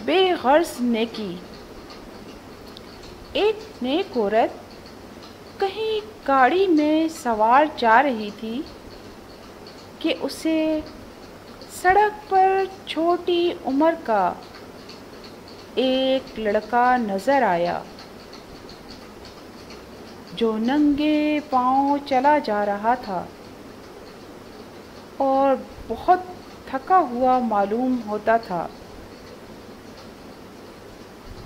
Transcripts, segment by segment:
بے غرض نیکی۔ ایک نیک عورت کہیں گاڑی میں سوار جا رہی تھی کہ اسے سڑک پر چھوٹی عمر کا ایک لڑکا نظر آیا جو ننگے پاؤں چلا جا رہا تھا اور بہت تھکا ہوا معلوم ہوتا تھا۔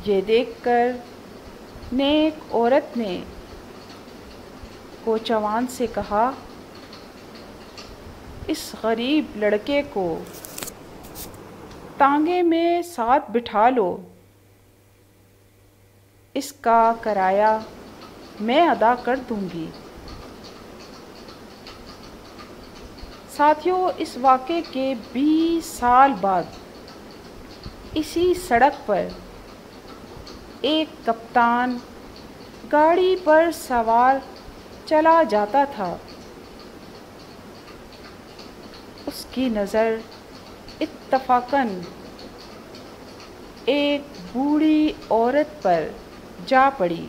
یہ دیکھ کر نیک عورت نے کوچوان سے کہا، اس غریب لڑکے کو تانگے میں ساتھ بٹھا لو، اس کا کرایہ میں ادا کر دوں گی۔ ساتھیوں، اس واقعے کے 20 سال بعد اسی سڑک پر ایک کپتان گاڑی پر سوار چلا جاتا تھا۔ اس کی نظر اتفاقاً ایک بوڑھی عورت پر جا پڑی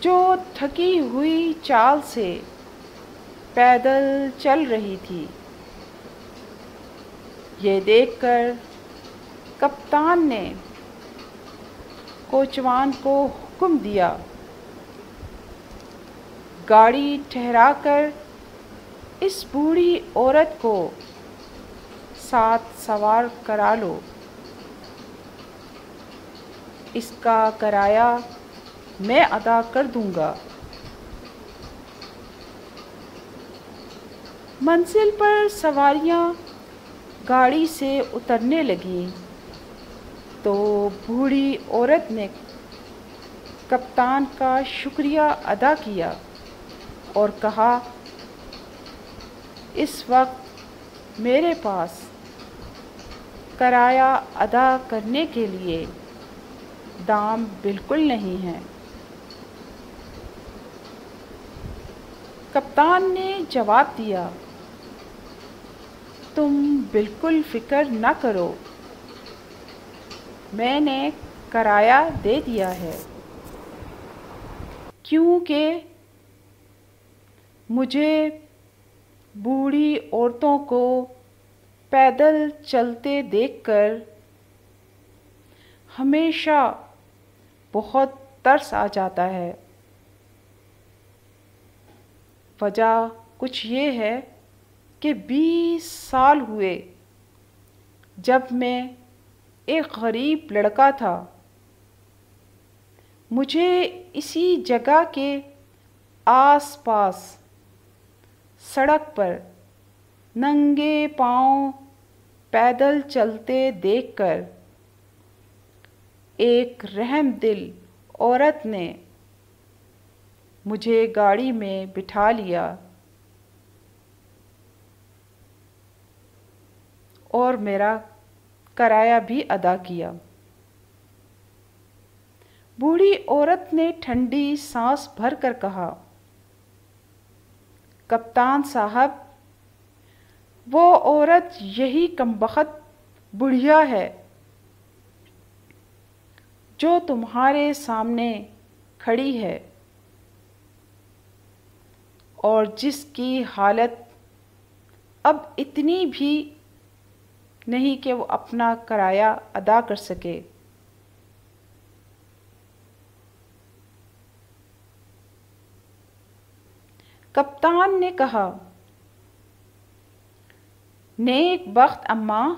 جو تھکی ہوئی چال سے پیدل چل رہی تھی۔ یہ دیکھ کر کپتان نے کوچوان کو حکم دیا، گاڑی ٹھہرا کر اس بوڑھی عورت کو ساتھ سوار کرا لو، اس کا کرایہ میں ادا کر دوں گا۔ منزل پر سواریاں گاڑی سے اترنے لگیں تو بوڑھی عورت نے کپتان کا شکریہ ادا کیا اور کہا، اس وقت میرے پاس کرایہ ادا کرنے کے لیے دام بالکل نہیں ہے۔ کپتان نے جواب دیا، تم بالکل فکر نہ کرو، میں نے کرایہ دے دیا ہے، کیونکہ مجھے بوڑھی عورتوں کو پیدل چلتے دیکھ کر ہمیشہ بہت ترس آ جاتا ہے۔ وجہ کچھ یہ ہے کہ 20 سال ہوئے جب میں ایک غریب لڑکا تھا، مجھے اسی جگہ کے آس پاس سڑک پر ننگے پاؤں پیدل چلتے دیکھ کر ایک رحم دل عورت نے مجھے گاڑی میں بٹھا لیا اور میرا کرایہ بھی ادا کیا۔ بوڑھی عورت نے ٹھنڈی سانس بھر کر کہا، کپتان صاحب، وہ عورت یہی کمبخت بڑھیا ہے جو تمہارے سامنے کھڑی ہے اور جس کی حالت اب اتنی بھی نہیں کہ وہ اپنا کرایہ ادا کر سکے۔ کپتان نے کہا، نیک بخت اماں،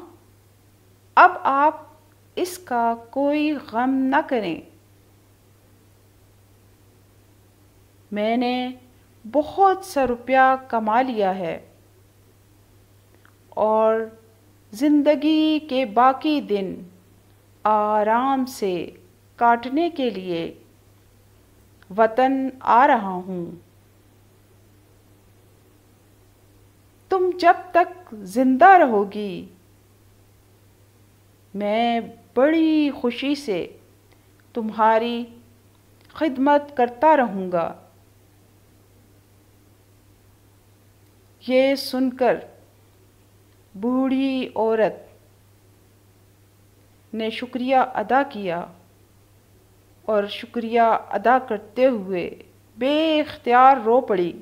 اب آپ اس کا کوئی غم نہ کریں، میں نے بہت سا روپیہ کما لیا ہے اور زندگی کے باقی دن آرام سے کاٹنے کے لیے وطن آ رہا ہوں۔ تم جب تک زندہ رہو گی میں بڑی خوشی سے تمہاری خدمت کرتا رہوں گا۔ یہ سن کر بوڑھی عورت نے شکریہ ادا کیا اور شکریہ ادا کرتے ہوئے بے اختیار رو پڑی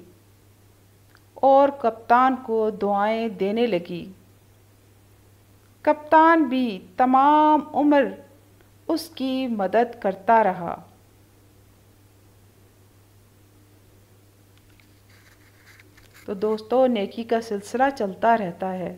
اور کپتان کو دعائیں دینے لگی۔ کپتان بھی تمام عمر اس کی مدد کرتا رہا۔ تو دوستو، نیکی کا سلسلہ چلتا رہتا ہے۔